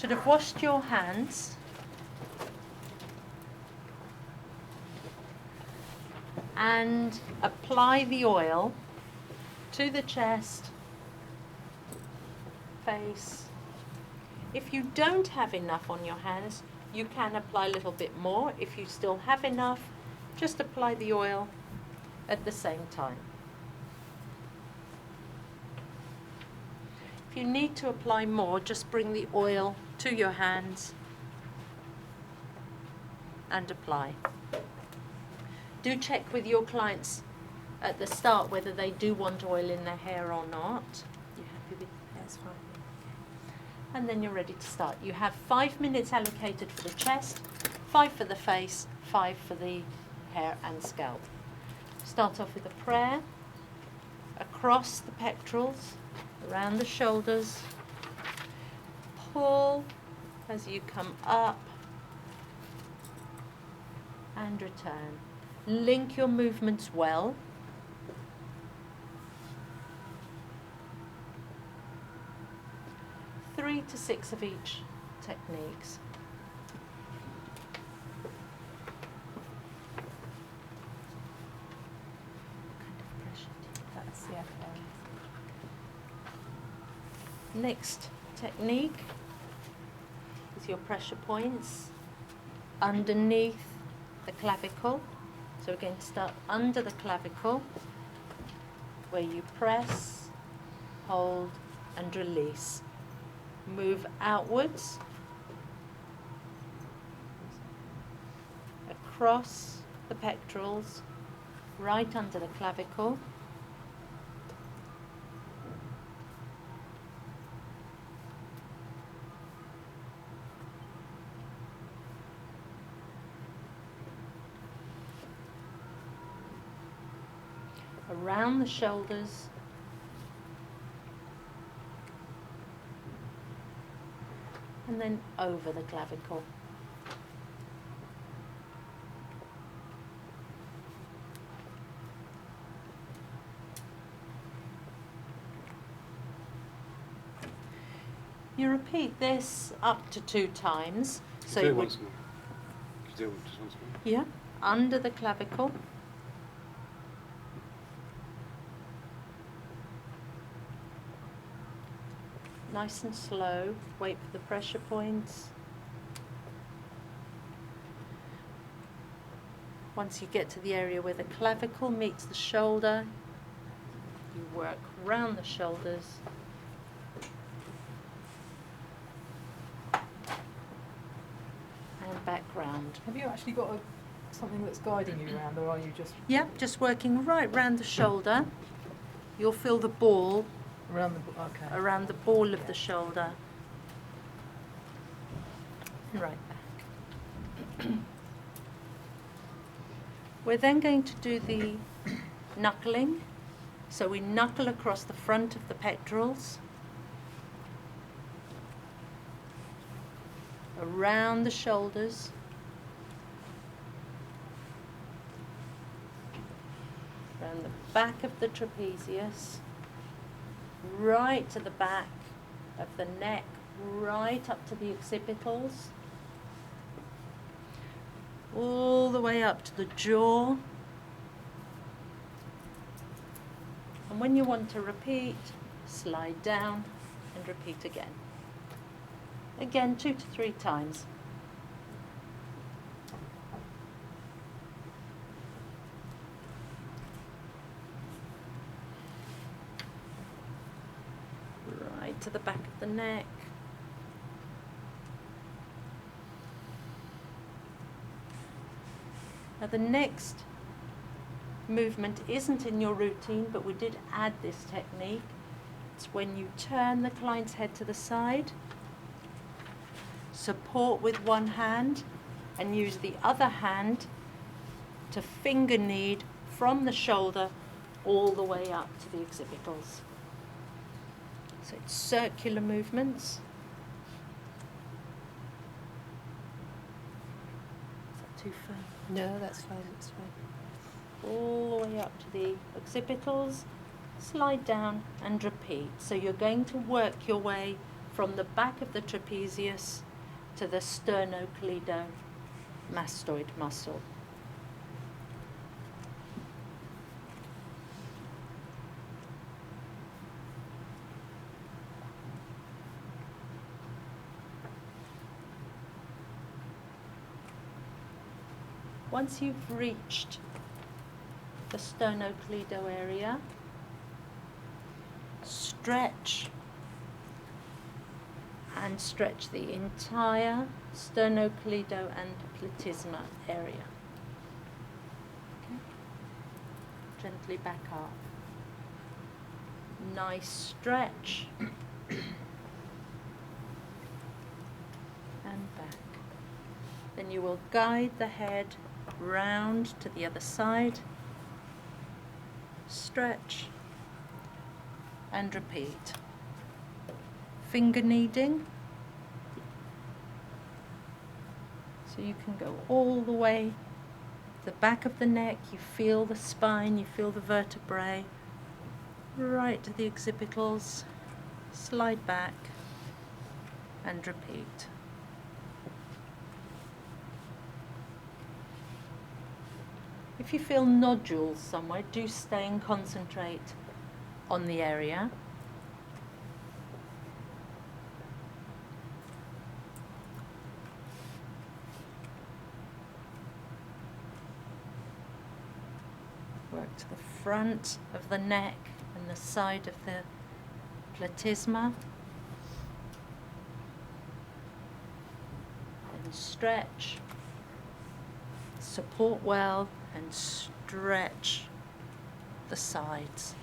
should have washed your hands and apply the oil to the chest, face. If you don't have enough on your hands, you can apply a little bit more. If you still have enough, just apply the oil at the same time. If you need to apply more, just bring the oil to your hands and apply. Do check with your clients at the start whether they do want oil in their hair or not. You happy with that's fine. And then you're ready to start. You have 5 minutes allocated for the chest, 5 for the face, 5 for the hair and scalp. Start off with a prayer across the pectorals, around the shoulders. Pull as you come up and return. Link your movements well. Three to 6 of each techniques. That's the okay. Next technique is your pressure points underneath the clavicle. So we're going to start under the clavicle, where you press, hold and release. Move outwards, across the pectorals, right under the clavicle. Around the shoulders, and then over the clavicle. You repeat this up to 2 times. So do it once more. Do it just once more. Yeah, under the clavicle. Nice and slow, wait for the pressure points. Once you get to the area where the clavicle meets the shoulder, you work round the shoulders. And back round. Have you actually got something that's guiding you around, or are you just... Yeah, just working right round the shoulder. You'll feel the ball Around the... okay. around the ball of the shoulder. And right back. We're then going to do the knuckling. So we knuckle across the front of the pectorals, around the shoulders, around the back of the trapezius, right to the back of the neck, right up to the occipitals, all the way up to the jaw. And when you want to repeat, slide down and repeat again. Again, 2 to 3 times. Right to the back of the neck. Now the next movement isn't in your routine, but we did add this technique. It's when you turn the client's head to the side, support with one hand, and use the other hand to finger knead from the shoulder all the way up to the occipitals. So it's circular movements. Is that too firm? No, that's fine, that's fine. All the way up to the occipitals, slide down and repeat. So you're going to work your way from the back of the trapezius to the sternocleidomastoid muscle. Once you've reached the sternocleido area, stretch and stretch the entire sternocleido and platysma area. Okay. Gently back up. Nice stretch. And back. Then you will guide the head round to the other side. Stretch and repeat. Finger kneading. So you can go all the way to the back of the neck, you feel the spine, you feel the vertebrae, right to the occipitals, slide back and repeat. If you feel nodules somewhere, do stay and concentrate on the area. Work to the front of the neck and the side of the platysma. And stretch. Support well and stretch the sides.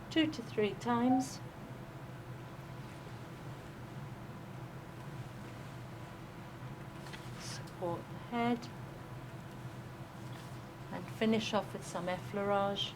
Two to 3 times. Support the head and finish off with some effleurage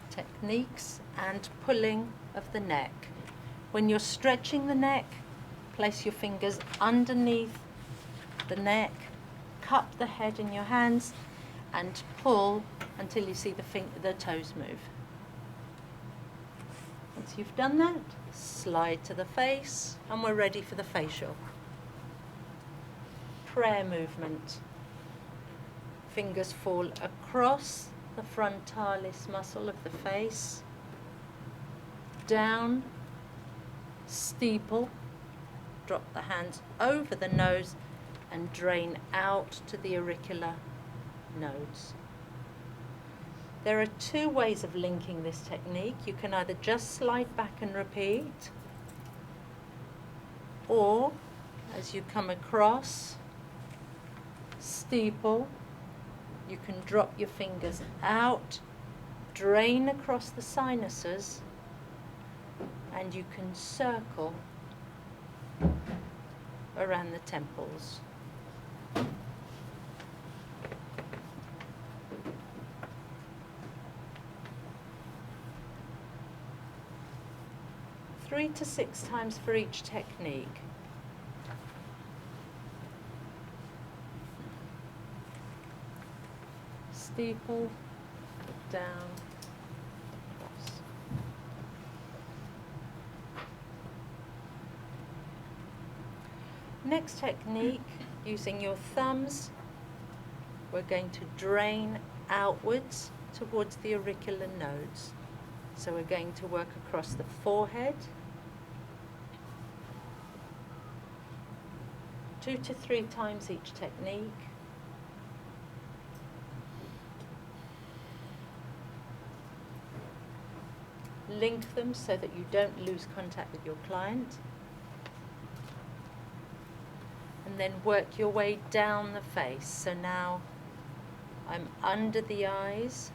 techniques and pulling of the neck. When you're stretching the neck, place your fingers underneath the neck, cup the head in your hands and pull until you see the toes move. Once you've done that, slide to the face and we're ready for the facial. Prayer movement. Fingers fall across the frontalis muscle of the face, down, steeple, drop the hands over the nose and drain out to the auricular nodes. There are 2 ways of linking this technique. You can either just slide back and repeat, or as you come across, steeple, you can drop your fingers out, drain across the sinuses, and you can circle around the temples. Three to 6 times for each technique. Steeple, down, across. Next technique, using your thumbs, we're going to drain outwards towards the auricular nodes. So we're going to work across the forehead, 2 to 3 times each technique. Link them so that you don't lose contact with your client. And then work your way down the face. So now I'm under the eyes.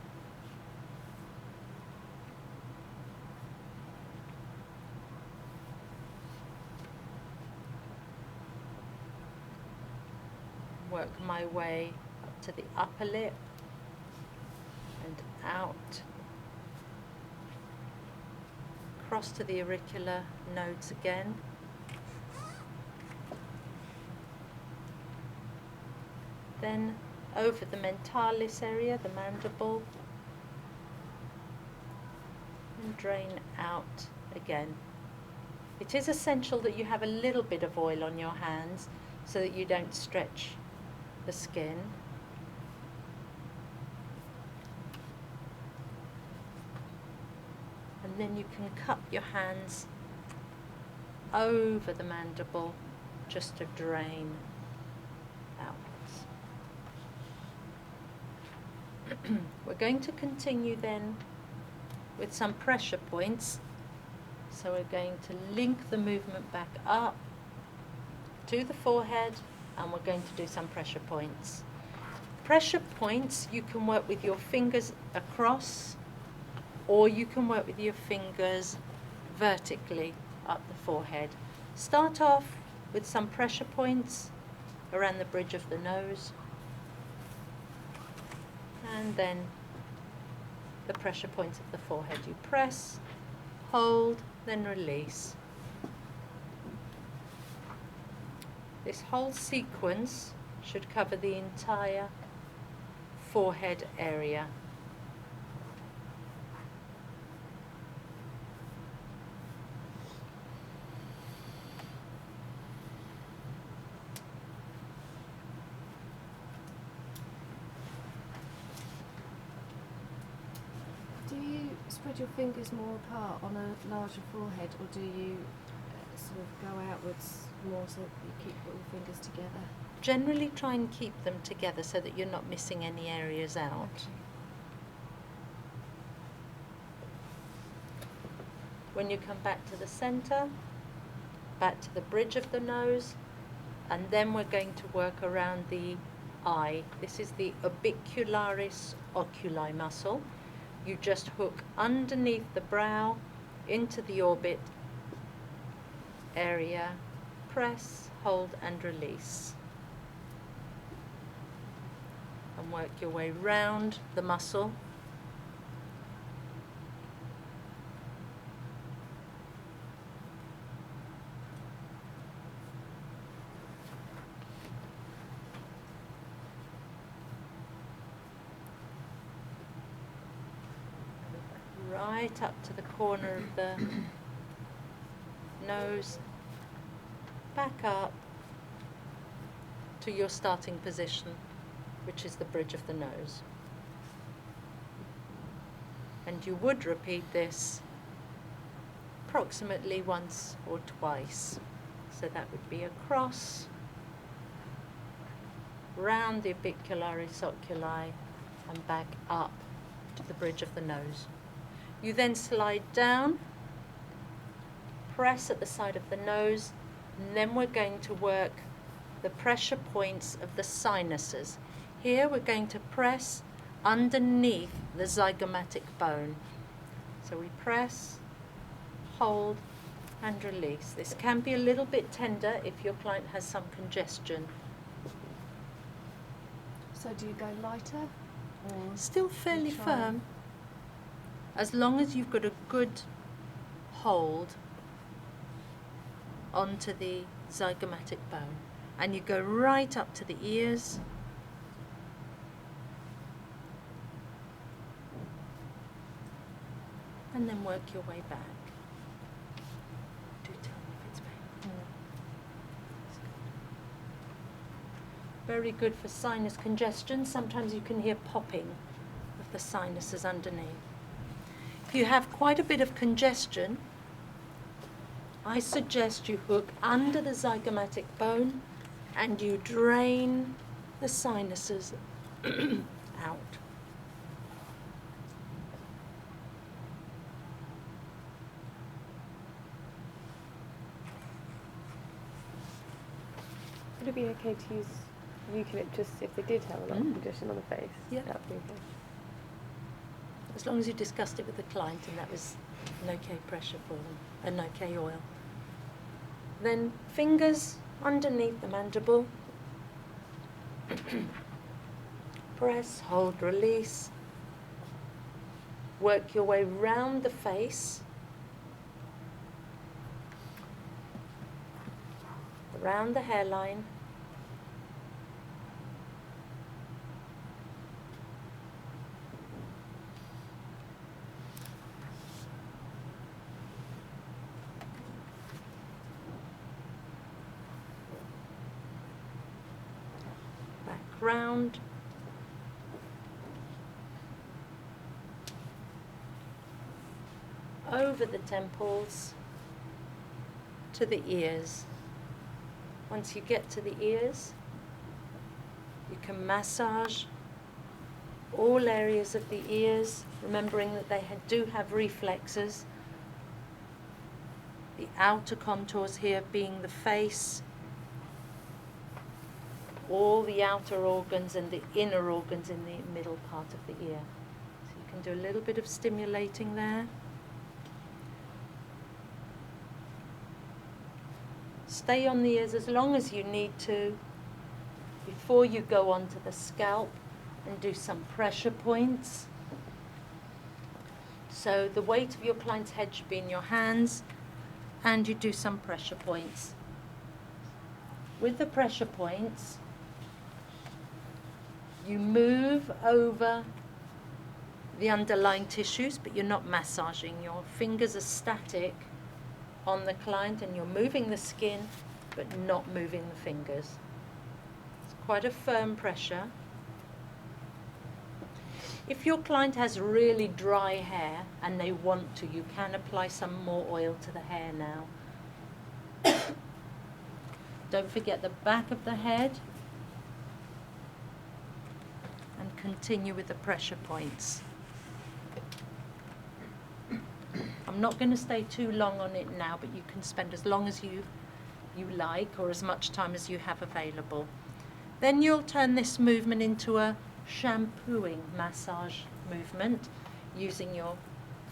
Work my way up to the upper lip and out. Across to the auricular nodes again. Then over the mentalis area, the mandible, and drain out again. It is essential that you have a little bit of oil on your hands so that you don't stretch the skin. And then you can cup your hands over the mandible just to drain outwards. We're going to continue then with some pressure points. So we're going to link the movement back up to the forehead, and we're going to do some pressure points. Pressure points, you can work with your fingers across, or you can work with your fingers vertically up the forehead. Start off with some pressure points around the bridge of the nose, and then the pressure points of the forehead. You press, hold, then release. This whole sequence should cover the entire forehead area. Do you spread your fingers more apart on a larger forehead, or do you sort of go outwards more so that you keep all your fingers together? Generally try and keep them together so that you're not missing any areas out. When you come back to the center, back to the bridge of the nose, and then we're going to work around the eye. This is the orbicularis oculi muscle. You just hook underneath the brow into the orbit area, press, hold and release. And work your way round the muscle. Right up to the corner of the nose, back up to your starting position, which is the bridge of the nose. And you would repeat this approximately once or twice. So that would be across, round the orbicularis oculi, and back up to the bridge of the nose. You then slide down, press at the side of the nose, and then we're going to work the pressure points of the sinuses. Here we're going to press underneath the zygomatic bone. So we press, hold, and release. This can be a little bit tender if your client has some congestion. So do you go lighter, or Still fairly try? firm, as long as you've got a good hold onto the zygomatic bone. And you go right up to the ears. And then work your way back. Do tell me if it's painful. That's good. Very good for sinus congestion. Sometimes you can hear popping of the sinuses underneath. If you have quite a bit of congestion, I suggest you hook under the zygomatic bone and you drain the sinuses out. Would it be okay to use eucalyptus if they did have a lot of congestion on the face? Yeah. That would be okay. As long as you discussed it with the client and that was an okay pressure for them, an okay oil. Then fingers underneath the mandible. Press, hold, release. Work your way round the face. Around the hairline. round. Over the temples to the ears. Once you get to the ears, you can massage all areas of the ears, remembering that they do have reflexes. The outer contours here being the face, all the outer organs and the inner organs in the middle part of the ear. So you can do a little bit of stimulating there. Stay on the ears as long as you need to before you go onto the scalp and do some pressure points. So the weight of your client's head should be in your hands, and you do some pressure points. With the pressure points, you move over the underlying tissues, but you're not massaging. Your fingers are static on the client, and you're moving the skin, but not moving the fingers. It's quite a firm pressure. If your client has really dry hair and they want to, you can apply some more oil to the hair now. Don't forget the back of the head, and continue with the pressure points. I'm not going to stay too long on it now, but you can spend as long as you like, or as much time as you have available. Then you'll turn this movement into a shampooing massage movement using your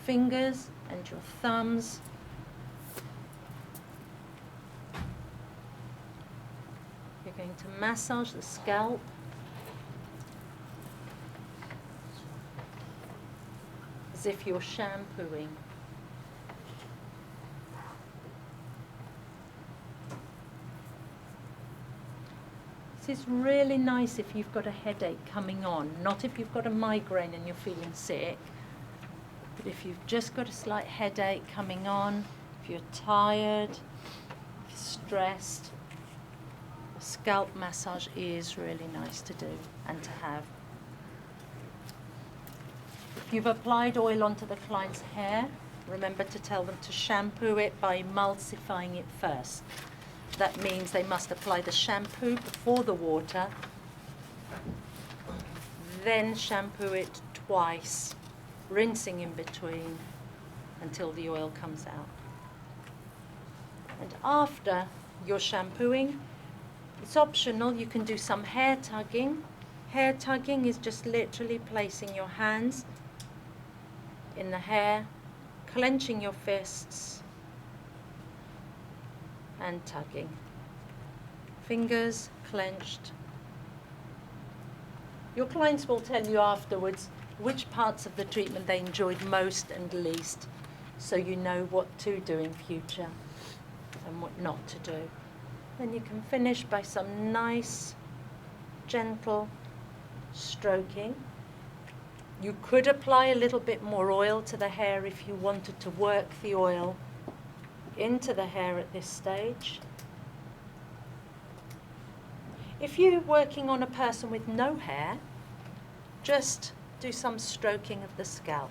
fingers and your thumbs. You're going to massage the scalp as if you're shampooing. This is really nice if you've got a headache coming on, not if you've got a migraine and you're feeling sick, but if you've just got a slight headache coming on, if you're tired, if you're stressed, a scalp massage is really nice to do and to have. If you've applied oil onto the client's hair, remember to tell them to shampoo it by emulsifying it first. That means they must apply the shampoo before the water, then shampoo it twice, rinsing in between until the oil comes out. And after your shampooing, it's optional, you can do some hair tugging. Hair tugging is just literally placing your hands in the hair, clenching your fists, and tugging. Fingers clenched. Your clients will tell you afterwards which parts of the treatment they enjoyed most and least, so you know what to do in future and what not to do. Then you can finish by some nice, gentle stroking. You could apply a little bit more oil to the hair if you wanted to work the oil into the hair at this stage. If you're working on a person with no hair, just do some stroking of the scalp.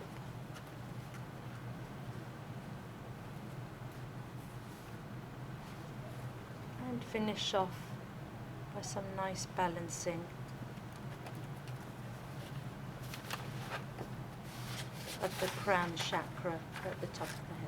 And finish off by some nice balancing of the crown chakra at the top of the head.